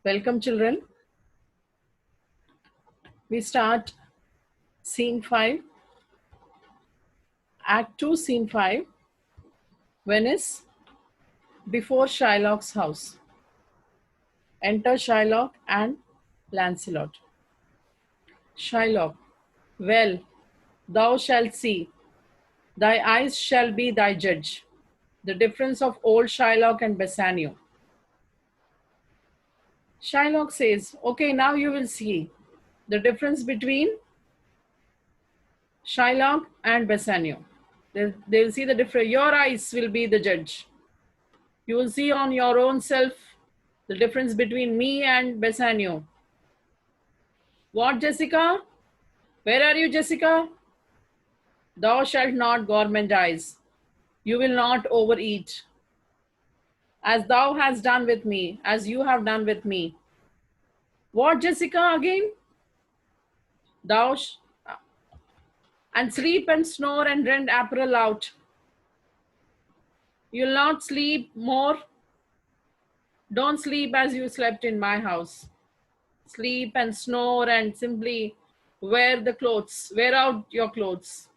Welcome, children. We start scene 5, Act 2, scene 5, Venice, before Shylock's house. Enter Shylock and Lancelot. Shylock, well, thou shalt see, thy eyes shall be thy judge. The difference of old Shylock and Bassanio. Shylock says, okay, now you will see the difference between Shylock and Bassanio. They will see the difference. Your eyes will be the judge. You will see on your own self the difference between me and Bassanio. What, Jessica? Where are you, Jessica? Thou shalt not gourmandize. You will not overeat. As thou hast done with me, as you have done with me. What, Jessica, again? Thou and sleep and snore and rend apparel out. You'll not sleep more. Don't sleep as you slept in my house. Sleep and snore and simply wear the clothes, wear out your clothes.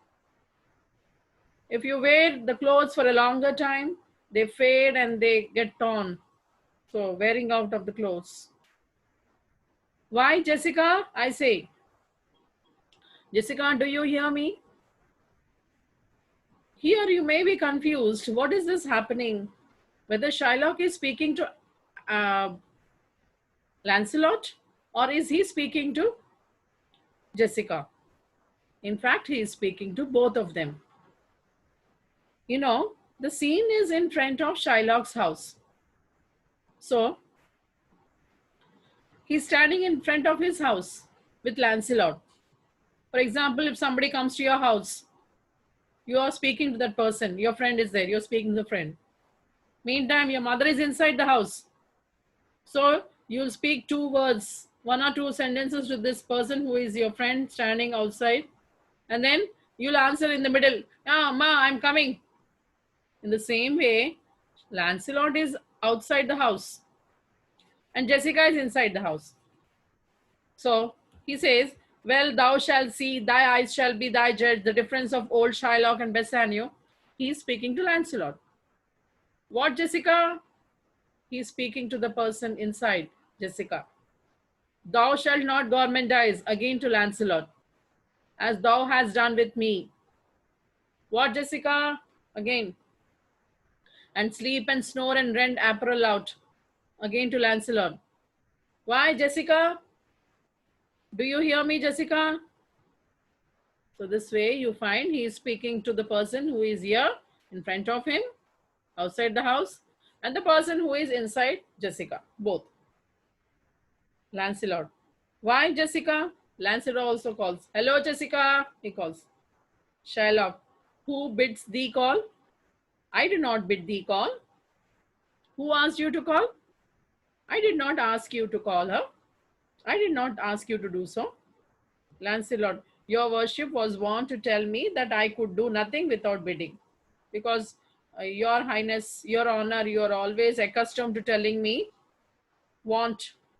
If you wear the clothes for a longer time, they fade and they get torn. So wearing out of the clothes. Why, Jessica? I say. Jessica, do you hear me? Here you may be confused. What is this happening? Whether Shylock is speaking to Lancelot or is he speaking to Jessica? In fact, he is speaking to both of them. You know, the scene is in front of Shylock's house. So, he's standing in front of his house with Lancelot. For example, if somebody comes to your house, you are speaking to that person, your friend is there, you're speaking to the friend. Meantime, your mother is inside the house. So, you'll speak two words, one or two sentences to this person who is your friend standing outside. And then you'll answer in the middle, ah, ma, I'm coming. In the same way, Lancelot is outside the house and Jessica is inside the house. So he says, well, thou shalt see, thy eyes shall be thy judge, the difference of old Shylock and Bassanio. He's speaking to Lancelot. What, Jessica? He's speaking to the person inside, Jessica. Thou shalt not gourmandize, again to Lancelot, as thou hast done with me. What, Jessica? Again. And sleep and snore and rend apparel out, again to Lancelot. Why, Jessica? Do you hear me, Jessica? So this way you find he is speaking to the person who is here in front of him, outside the house, and the person who is inside Jessica, both. Lancelot. Why, Jessica? Lancelot also calls. Hello, Jessica, he calls. Shylock. Who bids thee call? I do not bid thee call. Who asked you to call? I did not ask you to call her. I did not ask you to do so. Lancelot, your worship was wont to tell me that I could do nothing without bidding. Because your highness, your honor, you are always accustomed to telling me,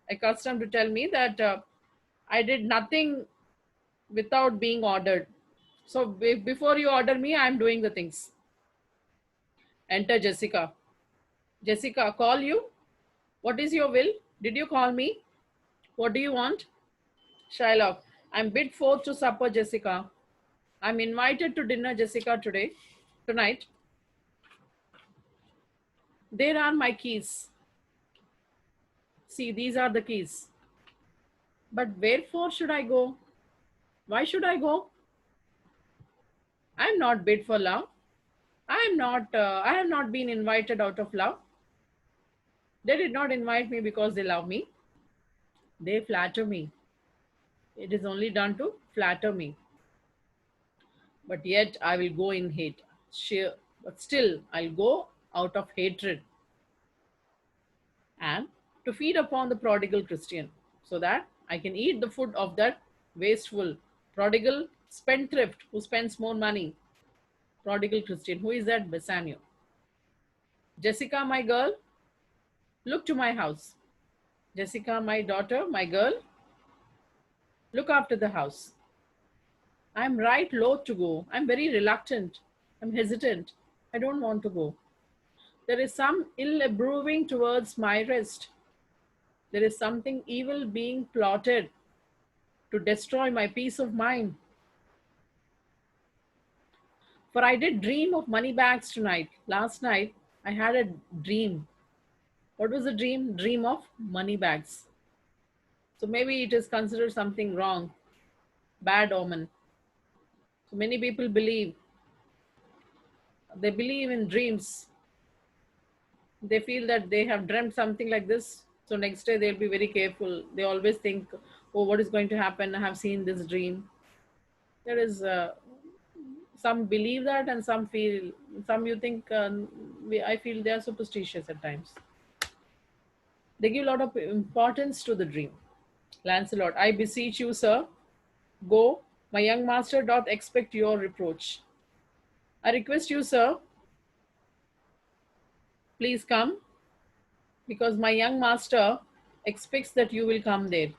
accustomed to tell me that I did nothing without being ordered. So before you order me, I am doing the things. Enter Jessica. Jessica, call you. What is your will? Did you call me? What do you want? Shylock, I'm bid forth to supper, Jessica. I'm invited to dinner, Jessica, tonight. There are my keys. See, these are the keys. But wherefore should I go? Why should I go? I am not bid for love. I have not been invited out of love. They did not invite me because they love me. They flatter me. It is only done to flatter me. But yet I will go in hate. But still I'll go out of hatred and to feed upon the prodigal Christian so that I can eat the food of that wasteful, prodigal spendthrift who spends more money. Prodigal Christian. Who is that? Bassanio. Jessica, my girl, look to my house. Jessica, my daughter, my girl, look after the house. I'm right loath to go. I'm very reluctant. I'm hesitant. I don't want to go. There is some ill brewing towards my rest. There is something evil being plotted to destroy my peace of mind. For I did dream of money bags tonight. Last night, I had a dream. What was the dream? Dream of money bags. So maybe it is considered something wrong, bad omen. So many people believe, they believe in dreams. They feel that they have dreamt something like this. So next day they'll be very careful. They always think, oh, what is going to happen? I have seen this dream. There is some believe that, and some feel, some you think, I feel they are superstitious at times. They give a lot of importance to the dream. Lancelot, I beseech you, sir, go. My young master doth expect your reproach. I request you, sir, please come, because my young master expects that you will come there.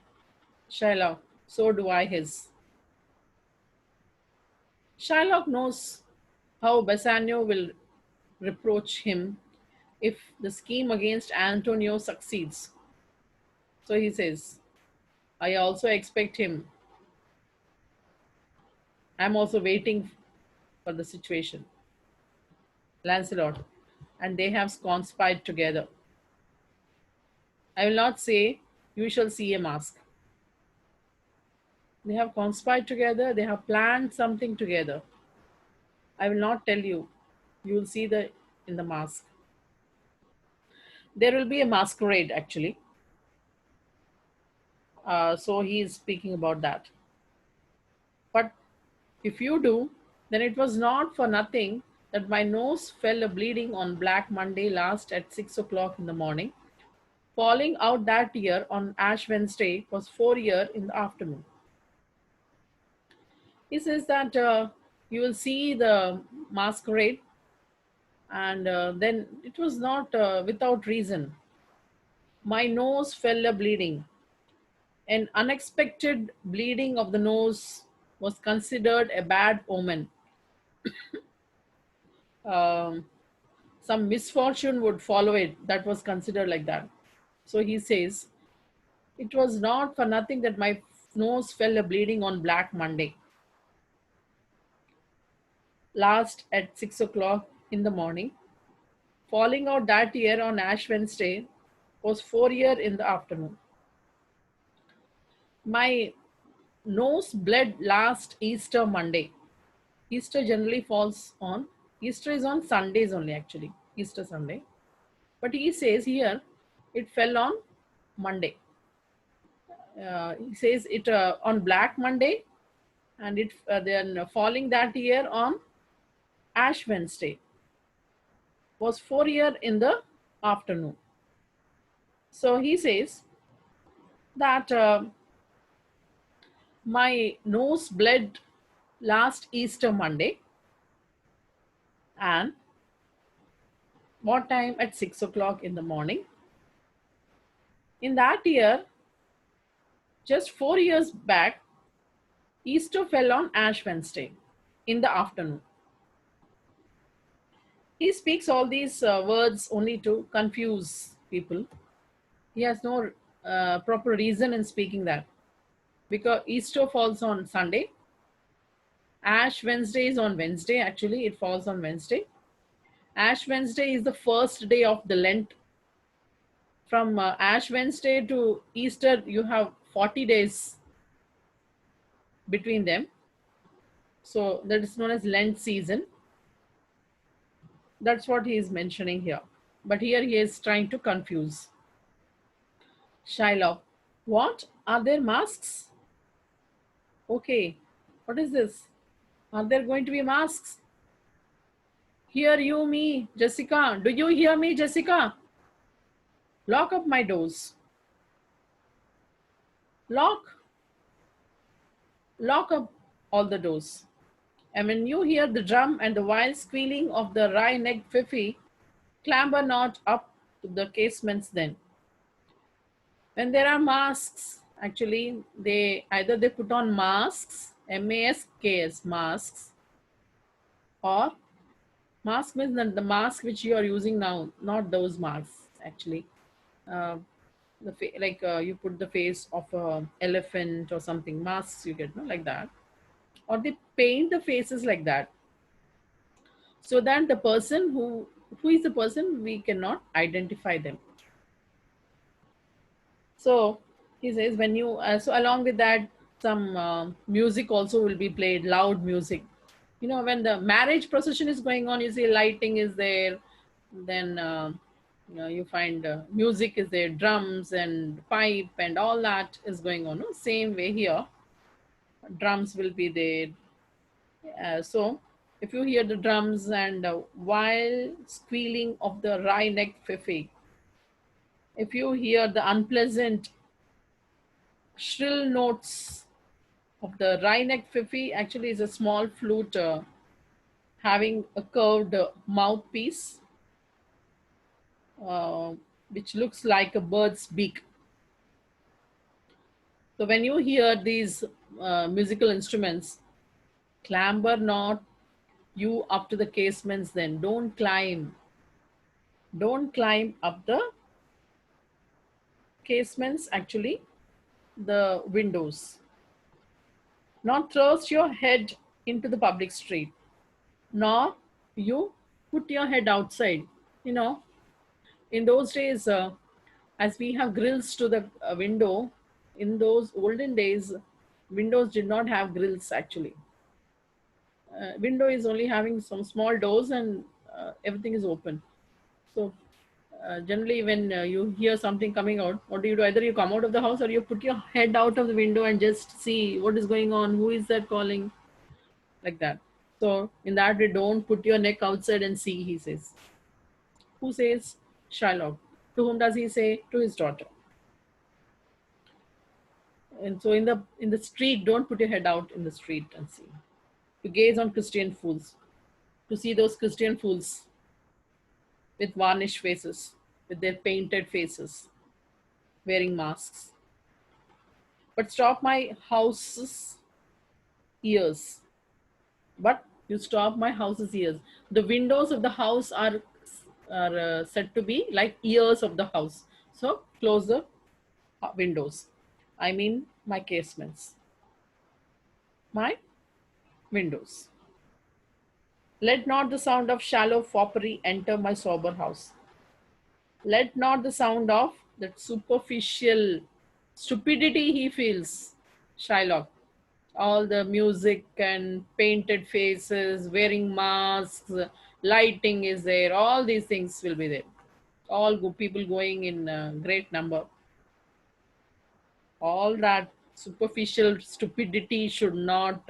Shylock, so do I his. Shylock knows how Bassanio will reproach him if the scheme against Antonio succeeds. So he says, I also expect him. I'm also waiting for the situation. Lancelot, and they have conspired together. I will not say you shall see a mask. They have conspired together, they have planned something together. I will not tell you. You will see the in the mask. There will be a masquerade actually. So he is speaking about that. But if you do, then it was not for nothing that my nose fell a bleeding on Black Monday last at 6 o'clock in the morning. Falling out that year on Ash Wednesday was 4 year in the afternoon. He says that you will see the masquerade, and then it was not without reason. My nose fell a bleeding. An unexpected bleeding of the nose was considered a bad omen. Um, some misfortune would follow it. That was considered like that. So he says, it was not for nothing that my nose fell a bleeding on Black Monday, last at 6 o'clock in the morning. Falling out that year on Ash Wednesday was 4 year in the afternoon. My nose bled last Easter Monday. Easter generally falls on, Easter is on Sundays only actually, Easter Sunday. But he says here it fell on Monday. He says it on Black Monday, and it then falling that year on Ash Wednesday was 4 year in the afternoon. So he says that my nose bled last Easter Monday, and what time? At 6 o'clock in the morning. In that year, just 4 years back, Easter fell on Ash Wednesday in the afternoon. He speaks all these words only to confuse people. He has no proper reason in speaking that, because Easter falls on Sunday. Ash Wednesday is on Wednesday. Actually, it falls on Wednesday. Ash Wednesday is the first day of the Lent. From Ash Wednesday to Easter, you have 40 days between them. So that is known as Lent season. That's what he is mentioning here. But here he is trying to confuse. Shylock, what? Are there masks? Okay, what is this? Are there going to be masks? Hear you me, Jessica. Do you hear me, Jessica? Lock up my doors. Lock up all the doors. And when you hear the drum and the wild squealing of the wry-necked Fifi, clamber not up to the casements then. When there are masks, actually, they either they put on masks, M-A-S-K-S, masks, or mask means the mask which you are using now, not those masks, actually. Uh, like you put the face of a elephant or something, masks you get, no, like that. Or they paint the faces like that, so that the person who is the person, we cannot identify them. So he says, when you so along with that, some music also will be played, loud music. You know, when the marriage procession is going on, you see lighting is there, then you know, you find music is there, drums and pipe and all that is going on, no? Same way here, drums will be there. So if you hear the drums and while squealing of the wry-necked fifi, if you hear the unpleasant shrill notes of the wry-necked fifi, actually is a small flute having a curved mouthpiece, uh, which looks like a bird's beak. So when you hear these musical instruments, clamber not you up to the casements, then don't climb up the casements, actually the windows, nor thrust your head into the public street, nor you put your head outside. You know, in those days, as we have grills to the window, in those olden days, windows did not have grills, actually. Window is only having some small doors, and everything is open. So generally, when you hear something coming out, what do? Either you come out of the house, or you put your head out of the window and just see what is going on, who is that calling, like that. So in that way, don't put your neck outside and see, he says. Who says? Shylock. To whom does he say? To his daughter. And so in the street, don't put your head out in the street and see. To gaze on Christian fools, to see those Christian fools with varnished faces, with their painted faces, wearing masks. But stop my house's ears. But you stop my house's ears. The windows of the house are said to be like ears of the house. So close the windows. I mean my casements, my windows. Let not the sound of shallow foppery enter my sober house. Let not the sound of that superficial stupidity he feels, Shylock. All the music and painted faces, wearing masks, lighting is there, all these things will be there. All people going in great number. All that superficial stupidity should not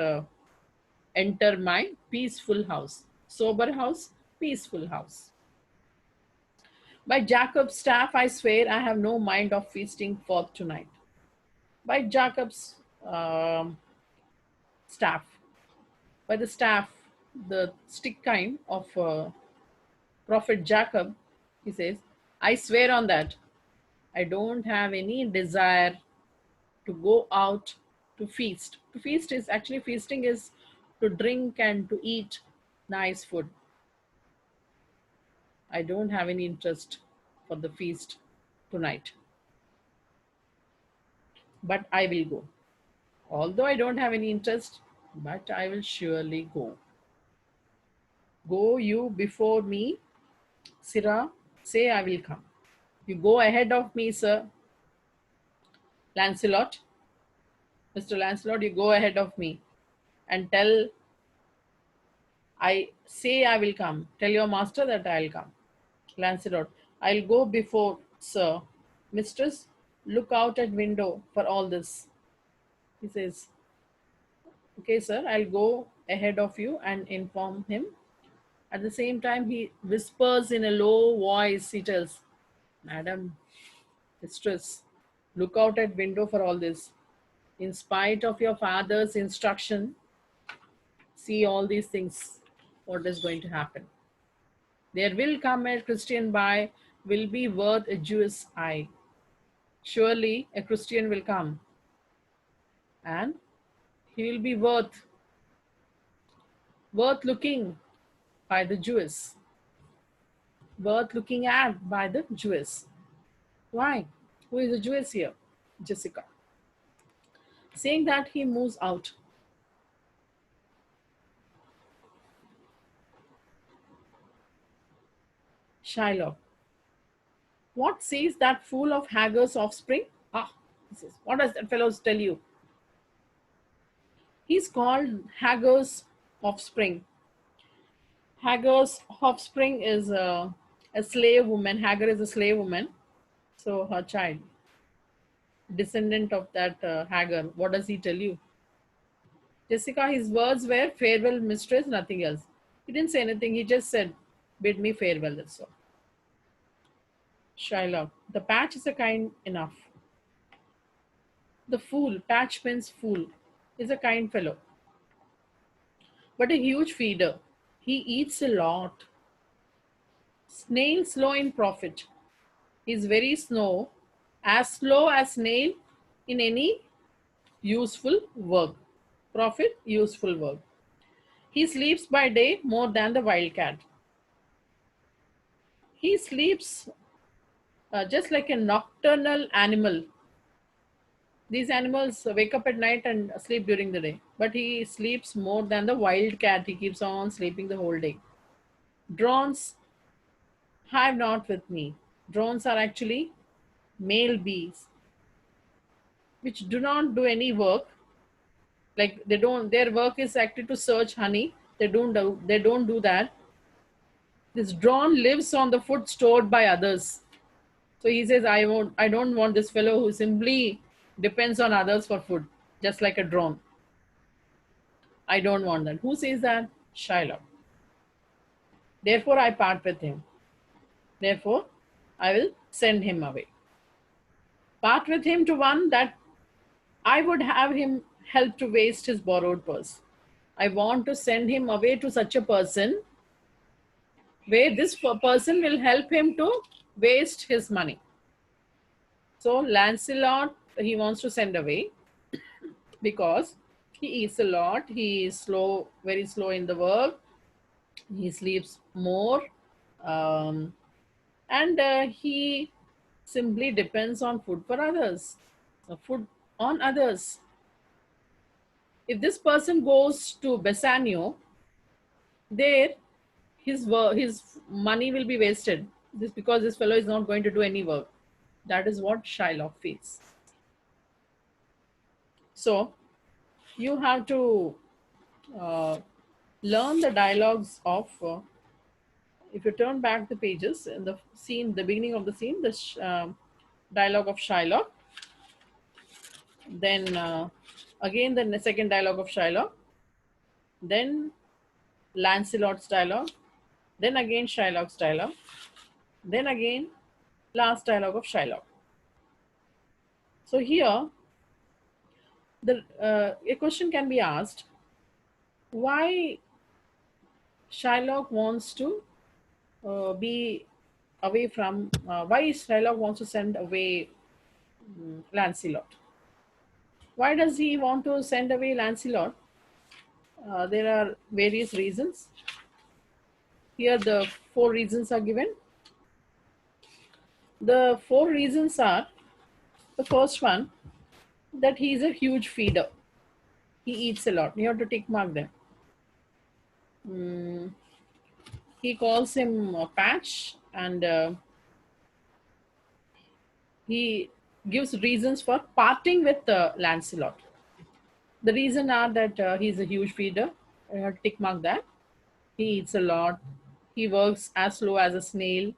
enter my peaceful house. Sober house, peaceful house. By Jacob's staff, I swear I have no mind of feasting forth tonight. By Jacob's staff, by the staff, the stick kind of Prophet Jacob, he says, I swear on that. I don't have any desire to go out to feast. To feast is actually, feasting is to drink and to eat nice food. I don't have any interest for the feast tonight, but I will go. Although I don't have any interest, but I will surely go. Go you before me, Sirrah, say I will come. You go ahead of me, Sir Lancelot. Mr. Lancelot, you go ahead of me and tell, I say I will come. Tell your master that I'll come. Lancelot, I'll go before, sir. Mistress, look out at window for all this. He says, okay, sir, I'll go ahead of you and inform him. At the same time, he whispers in a low voice, he tells, Madam, mistress, look out at window for all this. In spite of your father's instruction, see all these things, what is going to happen. There will come a Christian by, will be worth a Jewish eye. Surely a Christian will come and he will be worth looking by the Jews, worth looking at by the Jews. Why? Who is the Jewess here? Jessica. Saying that he moves out. Shylock. What says that fool of Hagar's offspring? Ah, he says, what does that fellow tell you? He's called Hagar's offspring. Hagar's offspring is a slave woman. Hagar is a slave woman. So her child, descendant of that Hagar. What does he tell you? Jessica, his words were farewell, mistress, nothing else. He didn't say anything. He just said, bid me farewell. That's all. Shylock, the patch is a kind enough. The fool, patch means fool, is a kind fellow, but a huge feeder. He eats a lot. Snail slow in profit. He's very slow as snail in any useful work. Profit, useful work. He sleeps by day more than the wildcat. He sleeps just like a nocturnal animal. These animals wake up at night and sleep during the day, but he sleeps more than the wild cat. He keeps on sleeping the whole day. Drones hive not with me. Drones are actually male bees, which do not do any work. Like they don't. Their work is actually to search honey. They don't do that. This drone lives on the food stored by others. So he says, I don't want this fellow who simply depends on others for food, just like a drone. I don't want that. Who says that? Shylock. Therefore, I part with him. Therefore, I will send him away. Part with him to one that I would have him help to waste his borrowed purse. I want to send him away to such a person where this person will help him to waste his money. So Lancelot, he wants to send away because he eats a lot. He is slow, very slow in the work. He sleeps more, and he simply depends on food for others. Food on others. If this person goes to Bassanio, there his money will be wasted. This because this fellow is not going to do any work. That is what Shylock feels. So you have to uh, learn the dialogues of. If you turn back the pages in the scene, the beginning of the scene, the dialogue of Shylock, then again the second dialogue of Shylock, then Lancelot's dialogue, then again Shylock's dialogue, then again last dialogue of Shylock. So here, a question can be asked: why Shylock wants to be away from? Why Shylock wants to send away Lancelot? Why does he want to send away Lancelot? There are various reasons. Here, the 4 reasons are given. The 4 reasons are: the first one, that he is a huge feeder. He eats a lot. You have to tick mark them. He calls him Patch, and he gives reasons for parting with Lancelot. The reason are that he's a huge feeder. You have to tick mark that. He eats a lot. He works as slow as a snail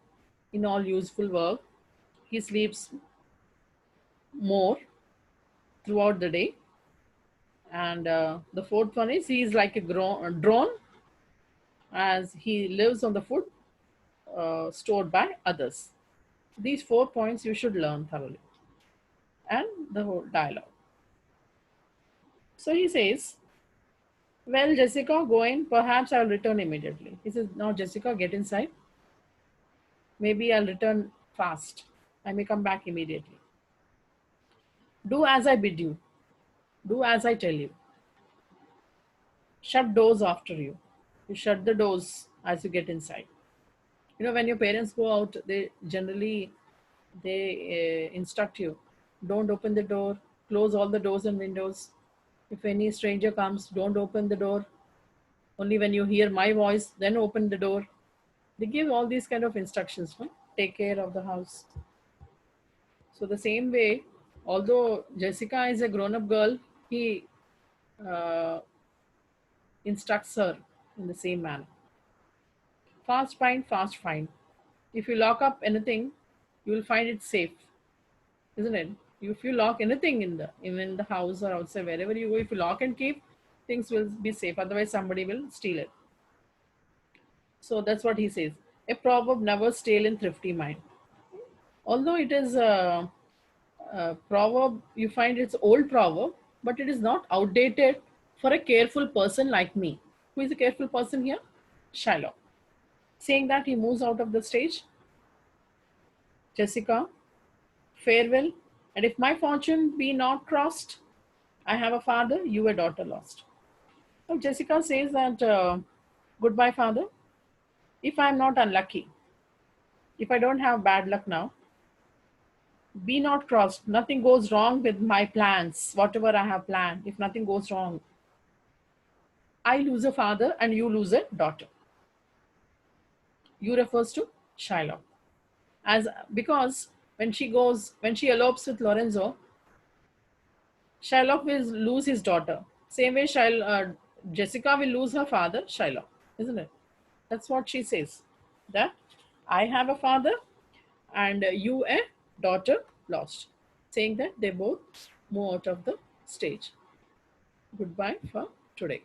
in all useful work. He sleeps more throughout the day. And the fourth one is he is like a drone, as he lives on the food stored by others. These 4 points you should learn thoroughly, and the whole dialogue. So he says, well, Jessica, go in. Perhaps I'll return immediately. He says, now, Jessica, get inside. Maybe I'll return fast. I may come back immediately. Do as I bid you. Do as I tell you. Shut doors after you. You shut the doors as you get inside. When your parents go out, they generally they instruct you, don't open the door, close all the doors and windows. If any stranger comes, don't open the door. Only when you hear my voice, then open the door. They give all these kind of instructions, no? Take care of the house. So the same way, although Jessica is a grown-up girl, he uh, instructs her in the same manner. Fast find, fast find. If you lock up anything, you will find it safe, isn't it? If you lock anything in the even in the house or outside, wherever you go, if you lock and keep, things will be safe. Otherwise, somebody will steal it. So that's what he says. A proverb never stale in thrifty mind. Although it is a proverb, you find it's old proverb, but it is not outdated for a careful person like me. Who is a careful person here? Shylock. Saying that, he moves out of the stage. Jessica, farewell. And if my fortune be not crossed, I have a father, you a daughter lost. So Jessica says that, goodbye, father. If I am not unlucky, if I don't have bad luck now, be not crossed. Nothing goes wrong with my plans, whatever I have planned. If nothing goes wrong, I lose a father and you lose a daughter. You refers to Shylock. As because when she elopes with Lorenzo, Shylock will lose his daughter. Same way Jessica will lose her father, Shylock, isn't it? That's what she says. That I have a father and you a daughter lost. Saying that they both move out of the stage. Goodbye for today.